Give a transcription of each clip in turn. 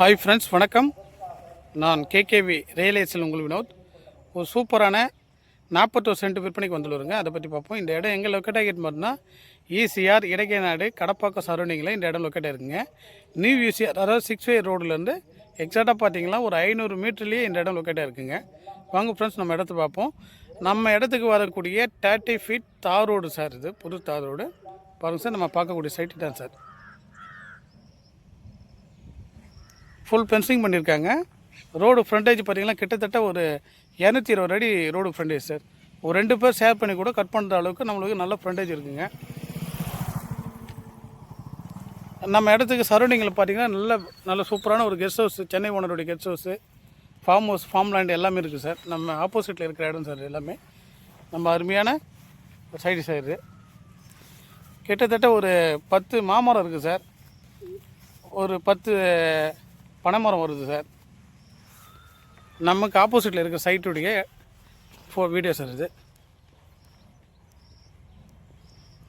Hi friends, வணக்கம். நான் KKV real estate உங்கள் வினோத். ஒரு சூப்பரான 41 சென்ட் விற்பனைக்கு வந்துடுங்க. அதை பற்றி பார்ப்போம். இந்த இடம் எங்கே லொக்கேட் ஆகிட்டு பார்த்தோம்னா ஈசிஆர் இடைக்கநாடு கடப்பாக்கம் சரௌண்டிங்கில் இந்த இடம் லொக்கேட் ஆகிருக்குங்க. நியூ ஈசிஆர், அதாவது 6 வே ரோட்லேருந்து எக்ஸாக்டாக பார்த்தீங்கன்னா ஒரு 500 மீட்டர்லேயே இந்த இடம் லொக்கேட் ஆகிருக்குங்க. வாங்க ஃப்ரெண்ட்ஸ், நம்ம இடத்த பார்ப்போம். நம்ம இடத்துக்கு வரக்கூடிய 30 ஃபீட் தார் ரோடு சார். இது புது தார் ரோடு பாருங்கள் சார். நம்ம பார்க்கக்கூடிய சைட்டு தான் சார். ஃபுல் பென்சிங் பண்ணியிருக்காங்க. ரோடு ஃப்ரண்டேஜ் பார்த்திங்கன்னா கிட்டத்தட்ட ஒரு 220 அடி ரோடு ஃப்ரண்டேஜ் சார். ஒரு 2 பேர் ஷேர் பண்ணி கூட கட் பண்ணுற அளவுக்கு நம்மளுக்கு நல்ல ஃப்ரண்டேஜ் இருக்குங்க. நம்ம இடத்துக்கு சரௌண்டிங்கில் பார்த்திங்கன்னா நல்ல சூப்பரான ஒரு கெஸ்ட் ஹவுஸ், சென்னை ஓனருடைய guest house, farm house, farm land எல்லாமே இருக்குது சார். நம்ம ஆப்போசிட்டில் இருக்கிற இடம் சார். எல்லாமே நம்ம அருமையான சைடு சைடு. கிட்டத்தட்ட ஒரு 10 மாமரம் இருக்குது சார். ஒரு 10 பனைமரம் வருது சார். நமக்கு ஆப்போசிட்டில் இருக்கிற சைட்டுடைய வீடியோ சார். இது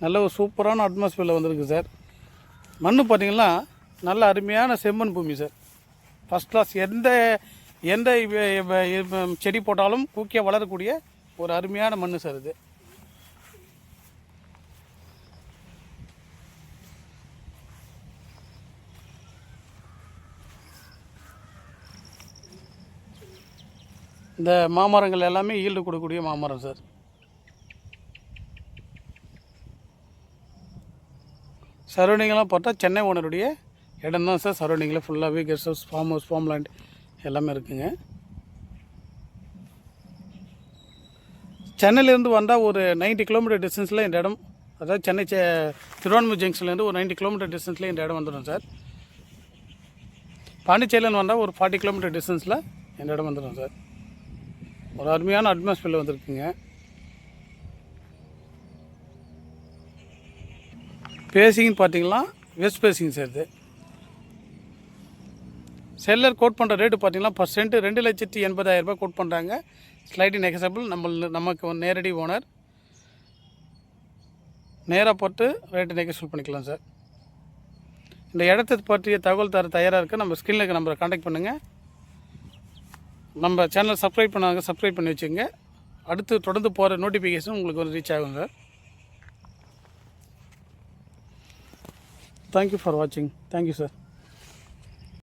நல்ல ஒரு சூப்பரான அட்மாஸ்பியரில் வந்துருக்கு சார். மண் பார்த்திங்கன்னா நல்ல அருமையான செம்மண் பூமி சார். First class. எந்த செடி போட்டாலும் கூக்கியாக வளரக்கூடிய ஒரு அருமையான மண் சார் இது. இந்த மாமரங்கள் எல்லாமே ஈல்டு கொடுக்கக்கூடிய மாமரம் சார். சரௌண்டிங்கெலாம் பார்த்தா சென்னை ஓனருடைய இடம் தான் சார். சரௌண்டிங்கில் ஃபுல்லாகவே guest house, form house, farm land எல்லாமே இருக்குங்க. சென்னையிலேருந்து வந்தால் ஒரு 90 கிலோமீட்டர் டிஸ்டன்ஸில் இந்த இடம், அதாவது சென்னை திருவான்மூர் ஜங்ஷன்லேருந்து ஒரு 90 கிலோமீட்டர் டிஸ்டன்ஸில் இந்த இடம் வந்துடும் சார். பாண்டிச்சேரியிலேருந்து வந்தால் ஒரு 40 கிலோமீட்டர் டிஸ்டன்ஸில் இந்த இடம் வந்துடும் சார். ஒரு அருமையான அட்மாஸ்பியரில் வந்துருக்குங்க. பேசிங்னு பார்த்தீங்கன்னா வெஸ்ட் பேசிங் சார். இது செல்லர் கோட் பண்ணுற ரேட்டு பார்த்தீங்கன்னா பர் சென்ட் 2,80,000 ரூபாய் கோட் பண்ணுறாங்க. ஸ்லைடிங் நெகசபிள். நமக்கு நேரடி ஓனர் நேராக போட்டு ரேட்டு நெகசபிள் பண்ணிக்கலாம் சார். இந்த இடத்தை பற்றிய தகவல் தர தயாராக இருக்குது. நம்ம ஸ்கிரீனில் இருக்க நம்பரை கான்டாக்ட் பண்ணுங்கள். நம்ம சேனல் சப்ஸ்கிரைப் பண்ணாங்க, சப்ஸ்கிரைப் பண்ணி வச்சுங்க. அடுத்து தொடர்ந்து போகிற நோட்டிஃபிகேஷன் உங்களுக்கு வந்து ரீச் ஆகும் சார். தேங்க்யூ ஃபார் வாட்சிங். Thank you sir.